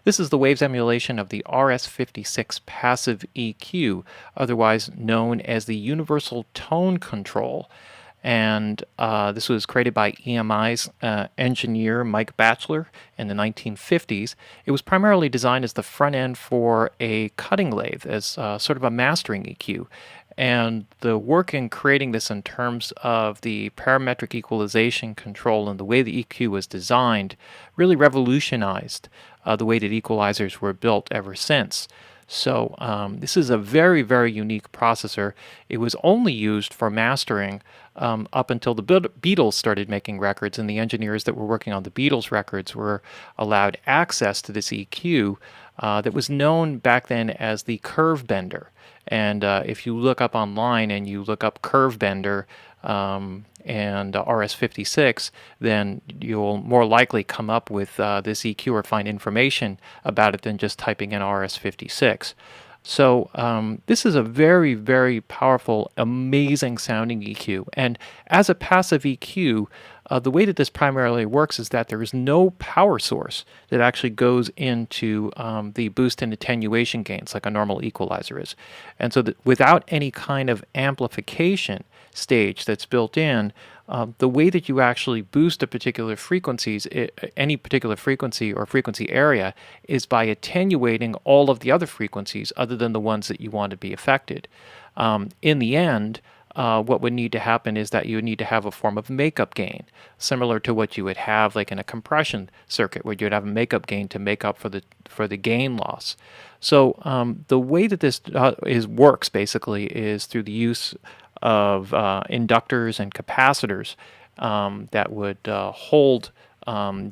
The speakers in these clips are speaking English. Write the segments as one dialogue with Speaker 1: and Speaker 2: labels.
Speaker 1: This is the waves emulation of the RS56 passive EQ, otherwise known as the Universal Tone Control. And this was created by EMI's engineer Mike Batchelor in the 1950s. It was primarily designed as the front end for a cutting lathe, as sort of a mastering EQ. And the work in creating this in terms of the parametric equalization control and the way the EQ was designed really revolutionized the way that equalizers were built ever since. So this is a very, very unique processor. It was only used for mastering up until the Beatles started making records, and the engineers that were working on the Beatles records were allowed access to this EQ that was known back then as the curve bender. And if you look up online and you look up curve bender and RS56, then you'll more likely come up with this EQ or find information about it than just typing in RS56. So this is a very, very powerful, amazing sounding EQ. And as a passive EQ, the way that this primarily works is that there is no power source that actually goes into the boost and attenuation gains like a normal equalizer is. And so that without any kind of amplification stage that's built in, the way that you actually boost a particular frequencies, any particular frequency or frequency area, is by attenuating all of the other frequencies other than the ones that you want to be affected. In the end, what would need to happen is that you would need to have a form of makeup gain, similar to what you would have like in a compression circuit, where you'd have a makeup gain to make up for the gain loss. So the way that this works basically is through the use of inductors and capacitors that would hold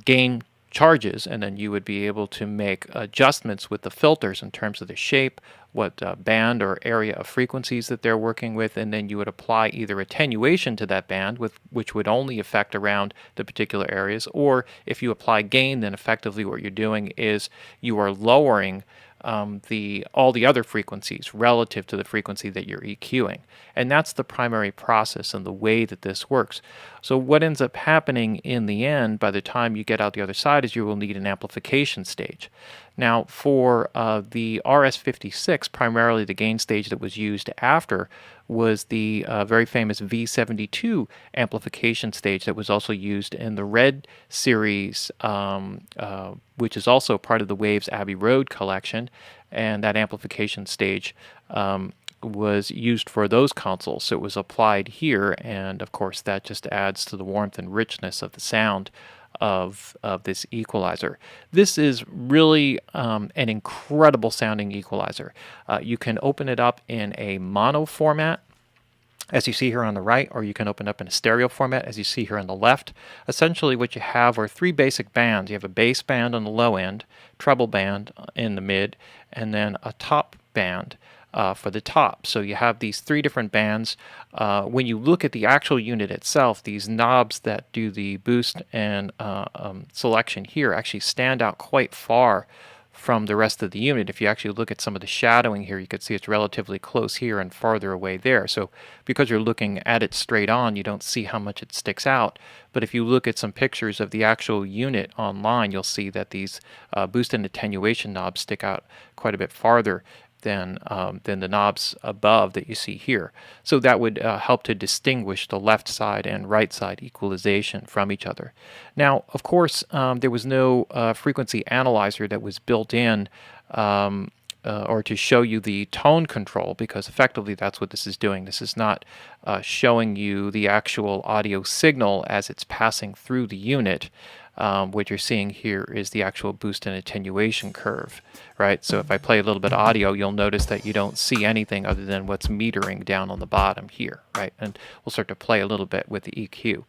Speaker 1: gain charges, and then you would be able to make adjustments with the filters in terms of the shape, what band or area of frequencies that they're working with, and then you would apply either attenuation to that band, which would only affect around the particular areas, or if you apply gain, then effectively what you're doing is you are lowering all the other frequencies relative to the frequency that you're EQing. And that's the primary process and the way that this works. So what ends up happening in the end, by the time you get out the other side, is you will need an amplification stage. Now, for the RS56, primarily the gain stage that was used after was the very famous V72 amplification stage that was also used in the Red series, which is also part of the Waves Abbey Road collection. And that amplification stage was used for those consoles. So it was applied here, and of course that just adds to the warmth and richness of the sound of this equalizer. This is really an incredible sounding equalizer. You can open it up in a mono format, as you see here on the right, or you can open up in a stereo format, as you see here on the left. Essentially what you have are three basic bands. You have a bass band on the low end, treble band in the mid, and then a top band for the top. So you have these three different bands. When you look at the actual unit itself, these knobs that do the boost and selection here actually stand out quite far from the rest of the unit. If you actually look at some of the shadowing here, you can see it's relatively close here and farther away there. So because you're looking at it straight on, you don't see how much it sticks out. But if you look at some pictures of the actual unit online, you'll see that these boost and attenuation knobs stick out quite a bit farther than the knobs above that you see here. So that would help to distinguish the left side and right side equalization from each other. Now, of course, there was no frequency analyzer that was built in or to show you the tone control, because effectively that's what this is doing. This is not showing you the actual audio signal as it's passing through the unit. What you're seeing here is the actual boost and attenuation curve, right? So if I play a little bit of audio, you'll notice that you don't see anything other than what's metering down on the bottom here, right? And we'll start to play a little bit with the EQ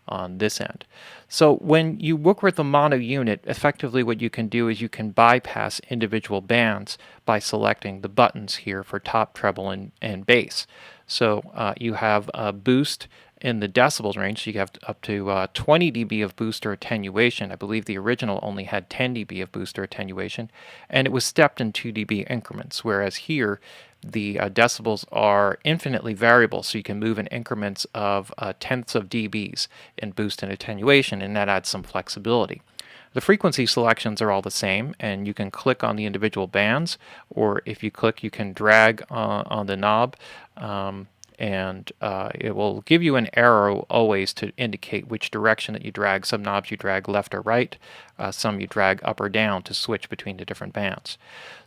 Speaker 1: on this end. So when you work with the mono unit, effectively what you can do is you can bypass individual bands by selecting the buttons here for top, treble, and bass. So you have a boost in the decibels range, so you have up to 20 dB of boost or attenuation. I believe the original only had 10 dB of boost or attenuation, and it was stepped in 2 dB increments, whereas here the decibels are infinitely variable, so you can move in increments of tenths of dBs in boost and attenuation, and that adds some flexibility. The frequency selections are all the same, and you can click on the individual bands, or if you click, you can drag on the knob, and it will give you an arrow always to indicate which direction that you drag. Some knobs you drag left or right, some you drag up or down to switch between the different bands.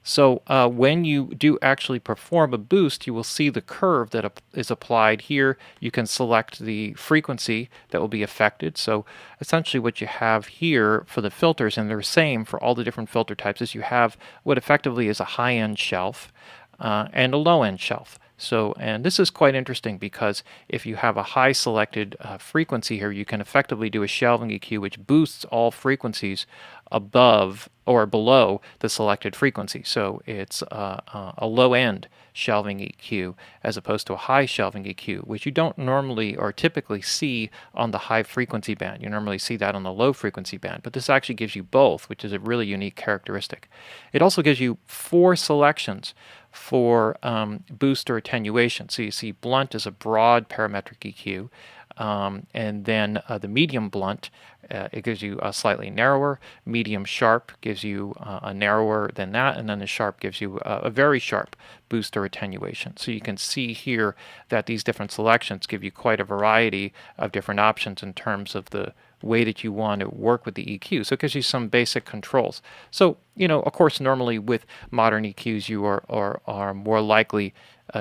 Speaker 1: So when you do actually perform a boost, you will see the curve that is applied here. You can select the frequency that will be affected. So essentially what you have here for the filters, and they're the same for all the different filter types, is you have what effectively is a high-end shelf and a low-end shelf. So, and this is quite interesting because if you have a high selected frequency here, you can effectively do a shelving EQ which boosts all frequencies above or below the selected frequency. So it's a low-end shelving EQ as opposed to a high shelving EQ, which you don't normally or typically see on the high frequency band. You normally see that on the low frequency band, but this actually gives you both, which is a really unique characteristic. It also gives you 4 selections for boost or attenuation. So you see blunt is a broad parametric EQ, and then the medium blunt, it gives you a slightly narrower. Medium sharp gives you a narrower than that, and then the sharp gives you a very sharp boost or attenuation. So you can see here that these different selections give you quite a variety of different options in terms of the way that you want to work with the EQ. So it gives you some basic controls. So, you know, of course, normally with modern EQs, you are more likely,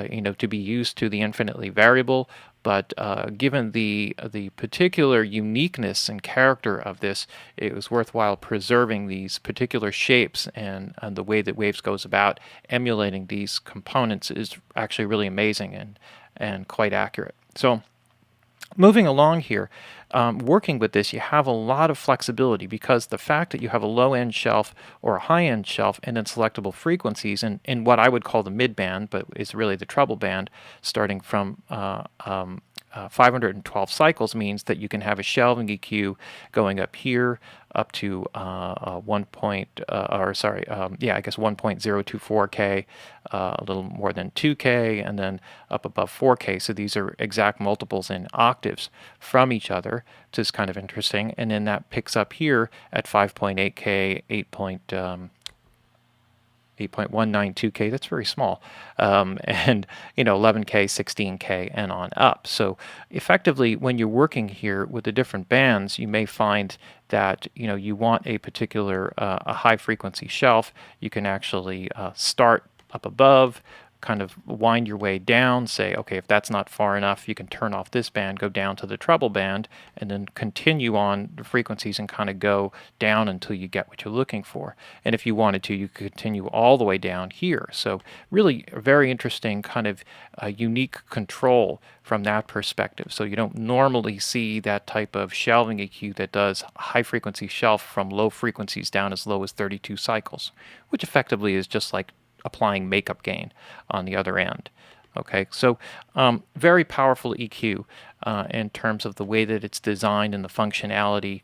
Speaker 1: you know, to be used to the infinitely variable. But given the particular uniqueness and character of this, it was worthwhile preserving these particular shapes, and the way that Waves goes about emulating these components is actually really amazing and quite accurate. So moving along here, working with this, you have a lot of flexibility because the fact that you have a low-end shelf or a high-end shelf and then selectable frequencies in what I would call the mid-band, but is really the treble band, starting from 512 cycles, means that you can have a shelving EQ going up here up to 1.024K, a little more than 2K, and then up above 4K. So these are exact multiples in octaves from each other, which is kind of interesting. And then that picks up here at 5.8K, 8.192K, that's very small, and 11K, 16K, and on up. So effectively, when you're working here with the different bands, you may find that you want a particular a high frequency shelf. You can actually start up above, kind of wind your way down, say, okay, if that's not far enough, you can turn off this band, go down to the treble band, and then continue on the frequencies and kind of go down until you get what you're looking for. And if you wanted to, you could continue all the way down here. So really a very interesting kind of unique control from that perspective. So you don't normally see that type of shelving EQ that does high frequency shelf from low frequencies down as low as 32 cycles, which effectively is just like applying makeup gain on the other end. Okay, so very powerful EQ in terms of the way that it's designed and the functionality,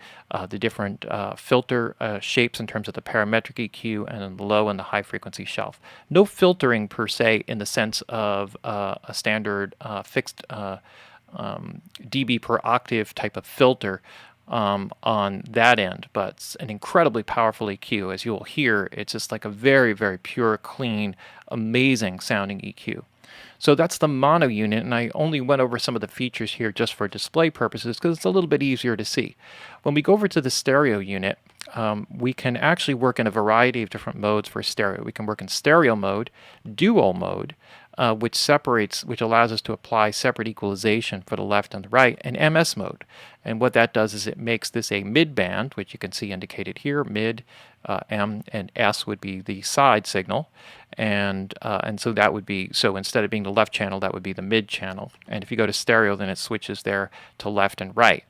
Speaker 1: the different filter shapes in terms of the parametric EQ and then the low and the high frequency shelf. No filtering per se in the sense of a standard fixed dB per octave type of filter on that end, but it's an incredibly powerful EQ. As you'll hear, it's just like a very, very pure, clean, amazing sounding EQ. So that's the mono unit, and I only went over some of the features here just for display purposes because it's a little bit easier to see. When we go over to the stereo unit, we can actually work in a variety of different modes for stereo. We can work in stereo mode, dual mode, which allows us to apply separate equalization for the left and the right, and MS mode. And what that does is it makes this a mid-band, which you can see indicated here, mid, M, and S would be the side signal. And so that would be, so instead of being the left channel, that would be the mid channel. And if you go to stereo, then it switches there to left and right.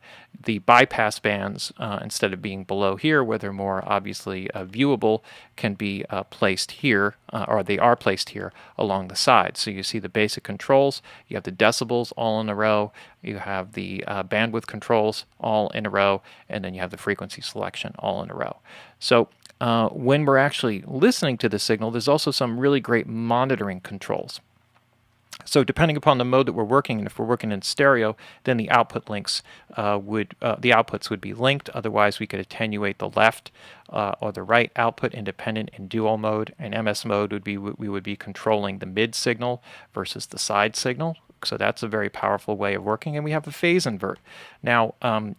Speaker 1: The bypass bands, instead of being below here, where they're more obviously viewable, can be placed here, or they are placed here along the sides. So you see the basic controls. You have the decibels all in a row. You have the bandwidth controls all in a row, and then you have the frequency selection all in a row. So when we're actually listening to the signal, there's also some really great monitoring controls. So depending upon the mode that we're working in, if we're working in stereo, then the output links the outputs would be linked. Otherwise, we could attenuate the left or the right output independent in dual mode. And MS mode would be we would be controlling the mid signal versus the side signal. So that's a very powerful way of working. And we have a phase invert. Now,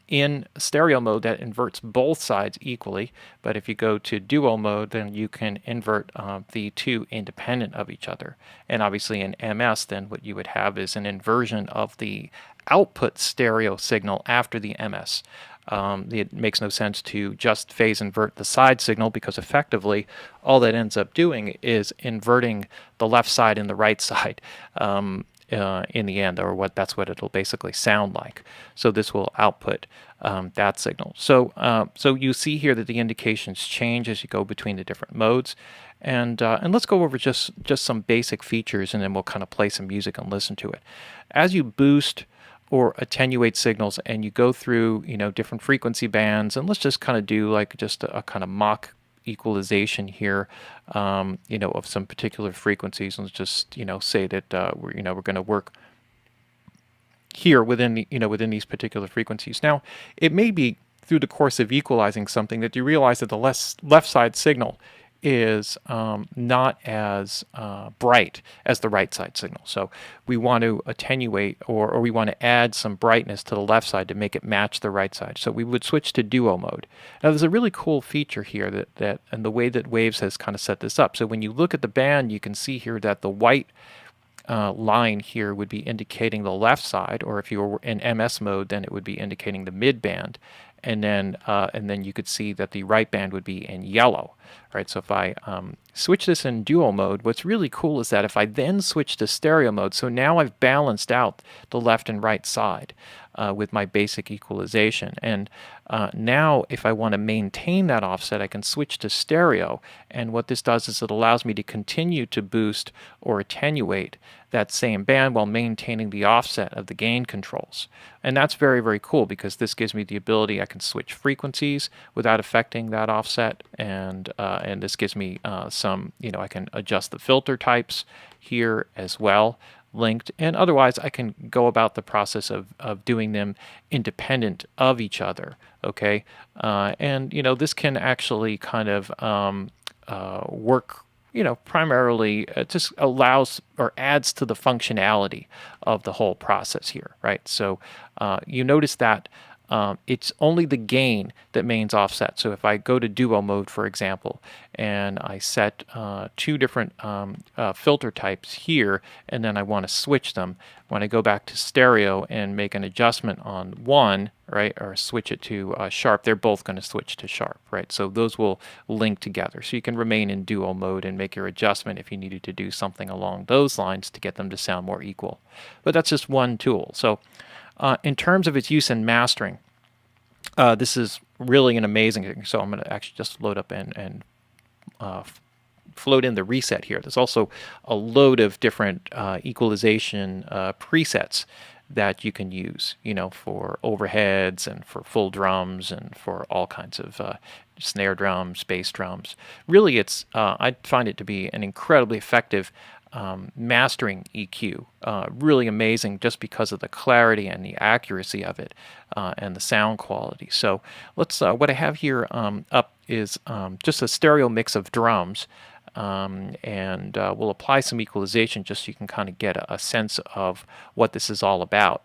Speaker 1: in stereo mode, that inverts both sides equally. But if you go to dual mode, then you can invert the two independent of each other. And obviously in MS, then what you would have is an inversion of the output stereo signal after the MS. It makes no sense to just phase invert the side signal, because effectively all that ends up doing is inverting the left side and the right side. In the end, or that's what it'll basically sound like. So this will output that signal. So you see here that the indications change as you go between the different modes. And let's go over just some basic features, and then we'll kind of play some music and listen to it. As you boost or attenuate signals and you go through different frequency bands, and let's just kind of do like just a kind of mock equalization here, of some particular frequencies. Let's just say that we're going to work here within within these particular frequencies. Now, it may be through the course of equalizing something that you realize that the left side signal is not as bright as the right side signal. So we want to attenuate or we want to add some brightness to the left side to make it match the right side. So we would switch to duo mode. Now there's a really cool feature here that and the way that Waves has kind of set this up. So when you look at the band, you can see here that the white line here would be indicating the left side, or if you were in MS mode, then it would be indicating the mid band. And then you could see that the right band would be in yellow, right? So if I switch this in dual mode, what's really cool is that if I then switch to stereo mode, so now I've balanced out the left and right side with my basic equalization. And now if I want to maintain that offset, I can switch to stereo. And what this does is it allows me to continue to boost or attenuate that same band while maintaining the offset of the gain controls. And that's very, very cool, because this gives me the ability, I can switch frequencies without affecting that offset, and this gives me some, I can adjust the filter types here as well, linked, and otherwise I can go about the process of doing them independent of each other, okay? And this can actually kind of work primarily just allows or adds to the functionality of the whole process here, right? So you notice that it's only the gain that remains offset. So if I go to duo mode, for example, and I set two different filter types here, and then I want to switch them, when I go back to stereo and make an adjustment on one, right, or switch it to sharp, they're both going to switch to sharp, right? So those will link together. So you can remain in duo mode and make your adjustment if you needed to do something along those lines to get them to sound more equal. But that's just one tool. So in terms of its use in mastering, this is really an amazing thing. So I'm going to actually just load up and float in the reset here. There's also a load of different equalization presets that you can use, for overheads and for full drums and for all kinds of snare drums, bass drums. Really, it's I find it to be an incredibly effective mastering EQ. Really amazing just because of the clarity and the accuracy of it and the sound quality. So let's what I have here up is just a stereo mix of drums, and we'll apply some equalization just so you can kind of get a sense of what this is all about.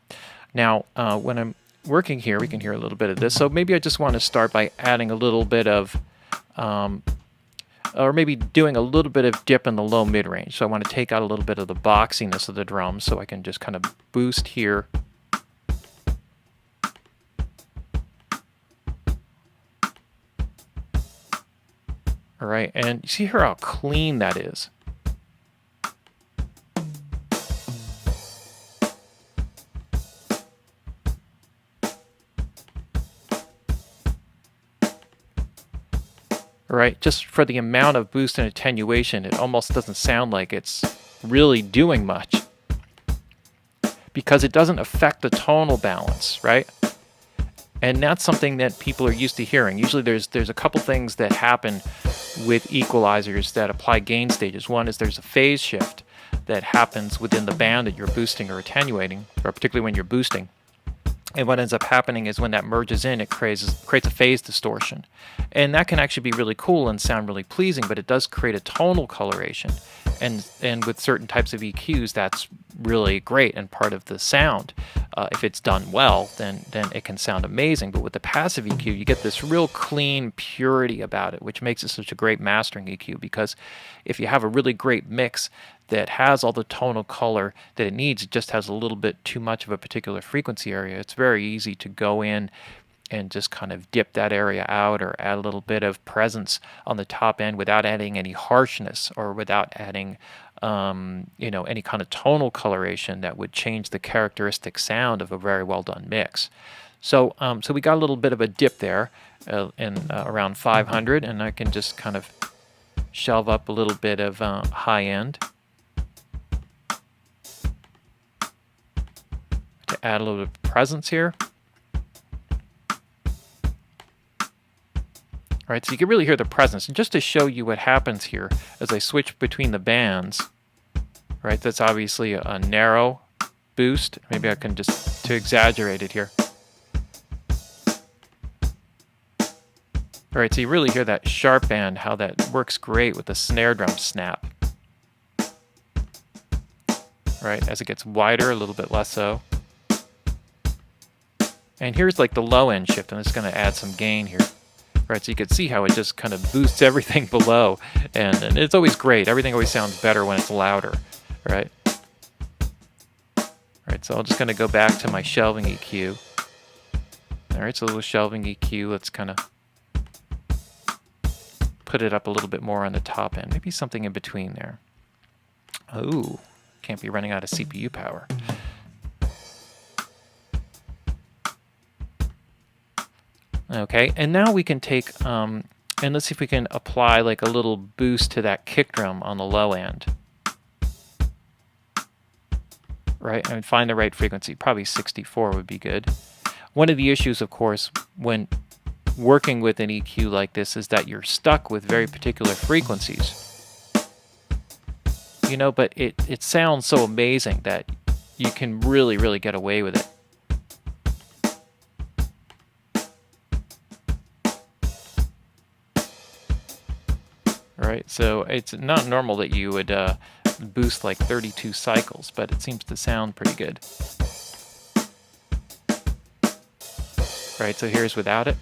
Speaker 1: Now when I'm working here, we can hear a little bit of this. So maybe I just want to start by adding a little bit of or maybe doing a little bit of dip in the low mid-range. So I want to take out a little bit of the boxiness of the drums, so I can just kind of boost here. All right, and you see here how clean that is. Right, just for the amount of boost and attenuation, it almost doesn't sound like it's really doing much, because it doesn't affect the tonal balance, right? And that's something that people are used to hearing. Usually there's a couple things that happen with equalizers that apply gain stages. One is there's a phase shift. that happens within the band that you're boosting or attenuating, or particularly when you're boosting. And what ends up happening is when that merges in, it creates a phase distortion. And that can actually be really cool and sound really pleasing, but it does create a tonal coloration. And with certain types of EQs, that's really great and part of the sound. If it's done well, then it can sound amazing. But with the passive EQ, you get this real clean purity about it, which makes it such a great mastering EQ, because if you have a really great mix that has all the tonal color that it needs, it just has a little bit too much of a particular frequency area, it's very easy to go in and just kind of dip that area out or add a little bit of presence on the top end without adding any harshness or without adding any kind of tonal coloration that would change the characteristic sound of a very well done mix. So we got a little bit of a dip there in around 500, and I can just kind of shelve up a little bit of high end to add a little bit of presence here. All right, so you can really hear the presence. And just to show you what happens here as I switch between the bands, right, that's obviously a narrow boost. Maybe I can just, to exaggerate it here. All right, so you really hear that sharp band, how that works great with the snare drum snap. Right, as it gets wider, a little bit less so. And here's like the low end shift. I'm just going to add some gain here. Right, so you can see how it just kind of boosts everything below, and it's always great. Everything always sounds better when it's louder, right? All right, so I'm just going to go back to my shelving EQ. All right, so a little shelving EQ. Let's kind of put it up a little bit more on the top end. Maybe something in between there. Oh, can't be running out of CPU power. Okay, and now we can take, and let's see if we can apply like a little boost to that kick drum on the low end. Right, and find the right frequency. Probably 64 would be good. One of the issues, of course, when working with an EQ like this is that you're stuck with very particular frequencies. You know, but it sounds so amazing that you can really, really get away with it. Right, so it's not normal that you would boost like 32 cycles, but it seems to sound pretty good. Right, so here's without it.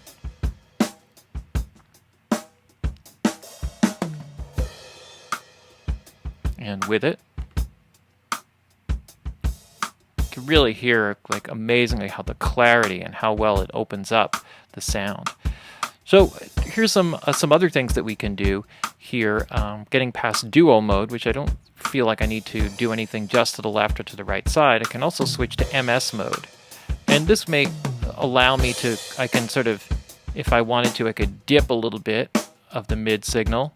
Speaker 1: And with it. You can really hear like amazingly how the clarity and how well it opens up the sound. So here's some other things that we can do here, getting past duo mode, which I don't feel like I need to do anything just to the left or to the right side. I can also switch to MS mode. And this may allow me to, I can sort of, if I wanted to, I could dip a little bit of the mid signal,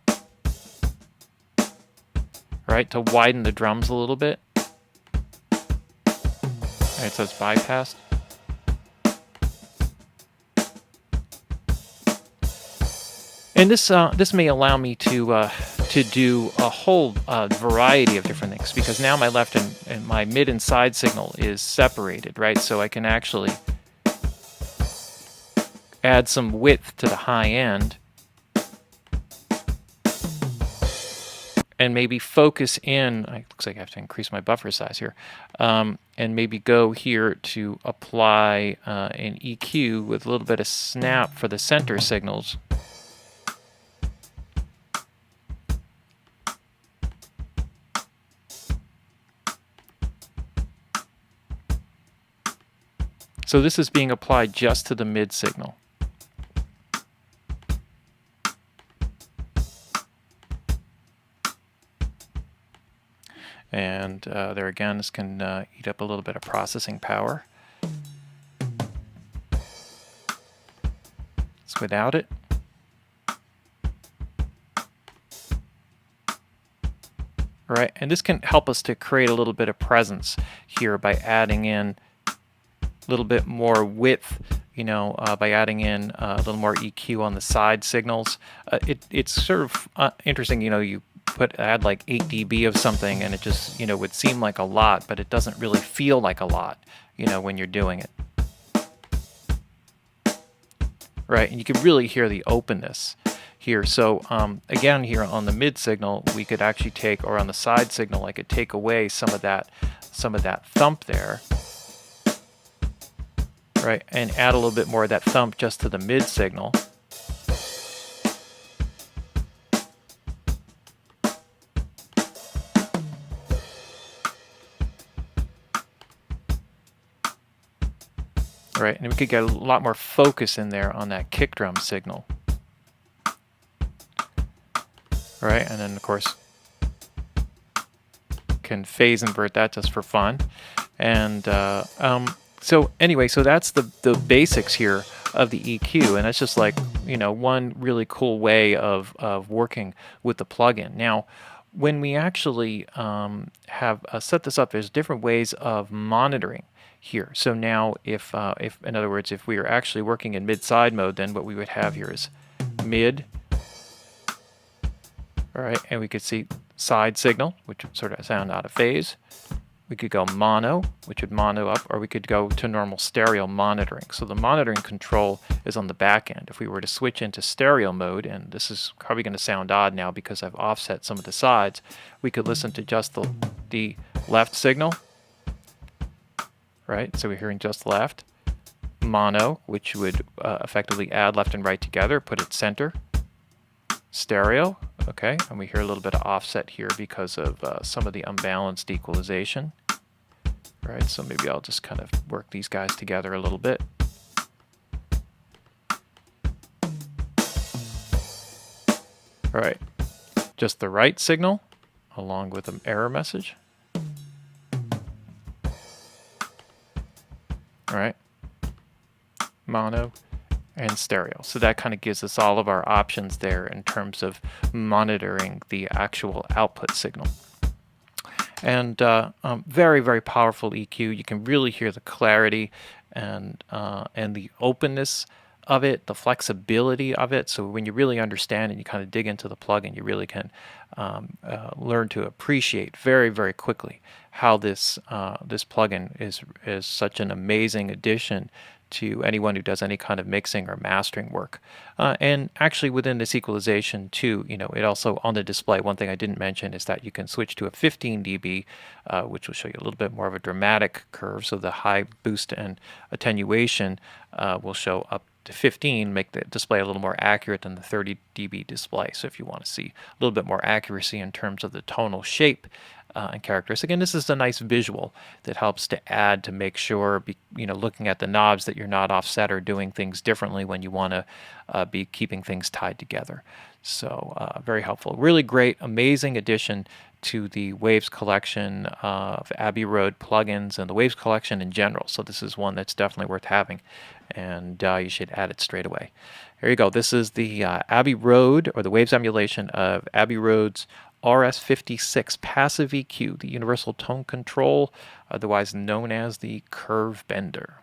Speaker 1: right, to widen the drums a little bit. All right, so it's bypassed. And this may allow me to do a whole variety of different things, because now my left and my mid and side signal is separated, right? So I can actually add some width to the high end and maybe focus in. It looks like I have to increase my buffer size here, and maybe go here to apply an EQ with a little bit of snap for the center signals. So this is being applied just to the mid signal. And there again, this can eat up a little bit of processing power. It's without it. Right, and this can help us to create a little bit of presence here by adding in little bit more width, by adding in a little more EQ on the side signals. It's sort of interesting, you add like 8 dB of something, and it just, would seem like a lot, but it doesn't really feel like a lot, when you're doing it. Right, and you can really hear the openness here. So again, here on the mid signal, we could actually take, or on the side signal, I could take away some of that thump there, right, and add a little bit more of that thump just to the mid signal. Right, and we could get a lot more focus in there on that kick drum signal. Right, and then of course can phase invert that just for fun. And so anyway, so that's the basics here of the EQ, and that's just like, one really cool way of working with the plugin. Now, when we actually have set this up, there's different ways of monitoring here. So now if in other words, if we are actually working in mid-side mode, then what we would have here is mid, all right, and we could see side signal, which would sort of sound out of phase. We could go mono, which would mono up, or we could go to normal stereo monitoring. So the monitoring control is on the back end. If we were to switch into stereo mode, and this is probably going to sound odd now because I've offset some of the sides, we could listen to just the left signal, right? So we're hearing just left. Mono, which would effectively add left and right together, put it center. Stereo, okay, and we hear a little bit of offset here because of some of the unbalanced equalization. Right, so maybe I'll just kind of work these guys together a little bit. All right, just the right signal along with an error message. All right, mono and stereo. So that kind of gives us all of our options there in terms of monitoring the actual output signal. And very, very powerful EQ. You can really hear the clarity and the openness of it, the flexibility of it. So when you really understand and you kind of dig into the plugin, you really can learn to appreciate very, very quickly how this plugin is such an amazing addition to anyone who does any kind of mixing or mastering work. And actually within this equalization too, it also on the display, one thing I didn't mention is that you can switch to a 15 dB, which will show you a little bit more of a dramatic curve. So the high boost and attenuation will show up to 15, make the display a little more accurate than the 30 dB display. So if you want to see a little bit more accuracy in terms of the tonal shape and characteristics. Again, this is a nice visual that helps to add to make sure, looking at the knobs, that you're not offset or doing things differently when you want to be keeping things tied together. So very helpful. Really great, amazing addition to the Waves collection of Abbey Road plugins and the Waves collection in general. So this is one that's definitely worth having, and you should add it straight away. There you go. This is the Abbey Road, or the Waves emulation of Abbey Road's RS56 passive EQ, the universal tone control, otherwise known as the curve bender.